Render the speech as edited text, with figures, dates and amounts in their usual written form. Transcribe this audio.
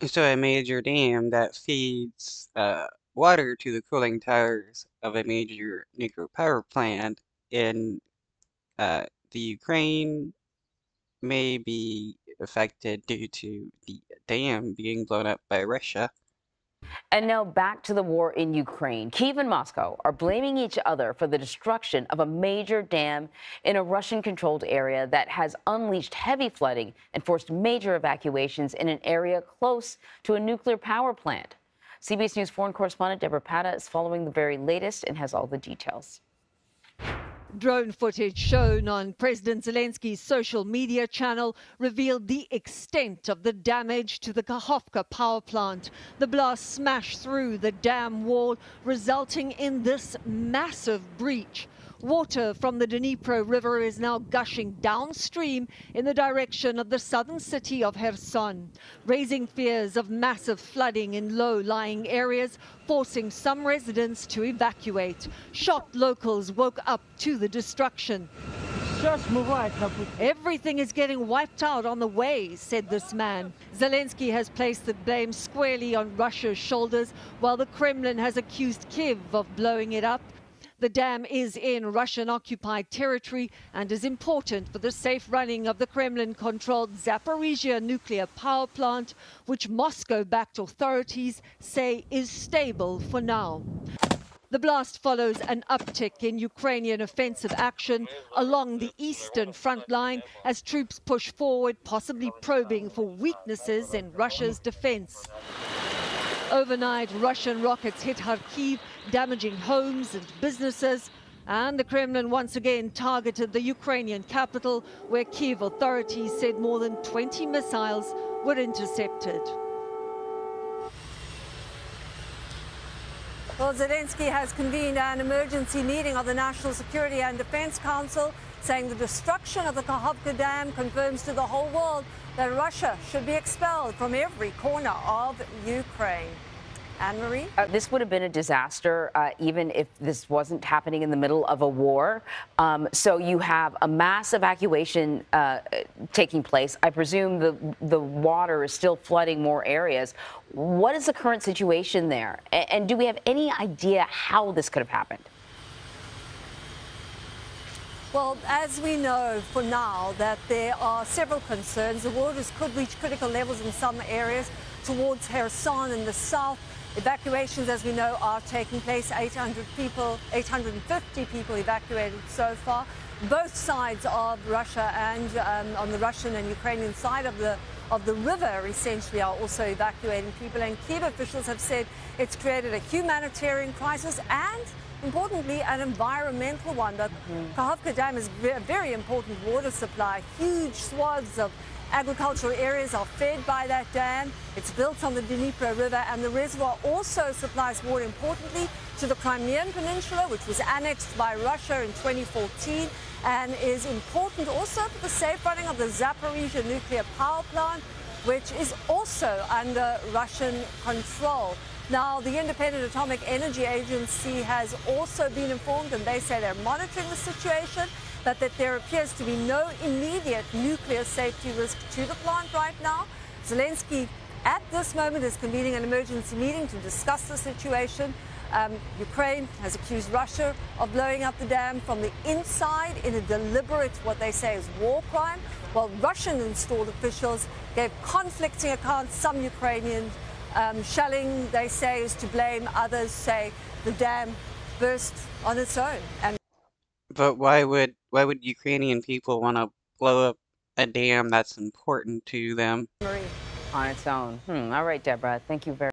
So a major dam that feeds water to the cooling towers of a major nuclear power plant in the Ukraine may be affected due to the dam being blown up by Russia. And now back to the war in Ukraine. Kyiv and Moscow are blaming each other for the destruction of a major dam in a Russian-controlled area that has unleashed heavy flooding and forced major evacuations in an area close to a nuclear power plant. CBS News foreign correspondent Deborah Patta is following the very latest and has all the details. Drone footage shown on President Zelensky's social media channel revealed the extent of the damage to the Kakhovka power plant. The blast smashed through the dam wall, resulting in this massive breach. Water from the Dnipro River is now gushing downstream in the direction of the southern city of Kherson, raising fears of massive flooding in low-lying areas, forcing some residents to evacuate. Shocked locals woke up to the destruction. Everything is getting wiped out on the way, said this man. Zelensky has placed the blame squarely on Russia's shoulders, while the Kremlin has accused Kyiv of blowing it up. The dam is in Russian-occupied territory and is important for the safe running of the Kremlin-controlled Zaporizhia nuclear power plant, which Moscow-backed authorities say is stable for now. The blast follows an uptick in Ukrainian offensive action along the eastern front line as troops push forward, possibly probing for weaknesses in Russia's defense. Overnight, Russian rockets hit Kharkiv, damaging homes and businesses. And the Kremlin once again targeted the Ukrainian capital, where Kyiv authorities said more than 20 missiles were intercepted. Well, Zelensky has convened an emergency meeting of the National Security and Defense Council, saying the destruction of the Kakhovka Dam confirms to the whole world that Russia should be expelled from every corner of Ukraine. Anne-Marie? This would have been a disaster even if this wasn't happening in the middle of a war. So you have a mass evacuation taking place. I presume the water is still flooding more areas. What is the current situation there? And do we have any idea how this could have happened? Well, as we know for now that there are several concerns. The waters could reach critical levels in some areas towards Kherson in the south. Evacuations, as we know, are taking place. 850 people evacuated so far. Both sides of Russia and on the Russian and Ukrainian side of the river essentially are also evacuating people. And Kyiv officials have said it's created a humanitarian crisis and, importantly, an environmental one. The Kakhovka Dam is a very important water supply. Huge swaths of agricultural areas are fed by that dam. It's built on the Dnipro River, and the reservoir also supplies water, importantly, to the Crimean Peninsula, which was annexed by Russia in 2014, and is important also for the safe running of the Zaporizhia nuclear power plant, which is also under Russian control. Now, the Independent Atomic Energy Agency has also been informed, and they say they're monitoring the situation, but that there appears to be no immediate nuclear safety risk to the plant right now. Zelensky, at this moment, is convening an emergency meeting to discuss the situation. Ukraine has accused Russia of blowing up the dam from the inside in a deliberate, what they say is war crime, while Russian-installed officials gave conflicting accounts. Some Ukrainian shelling, they say, is to blame. Others say the dam burst on its own. And But why would Ukrainian people want to blow up a dam that's important to them? Marie. On its own. All right, Deborah. Thank you very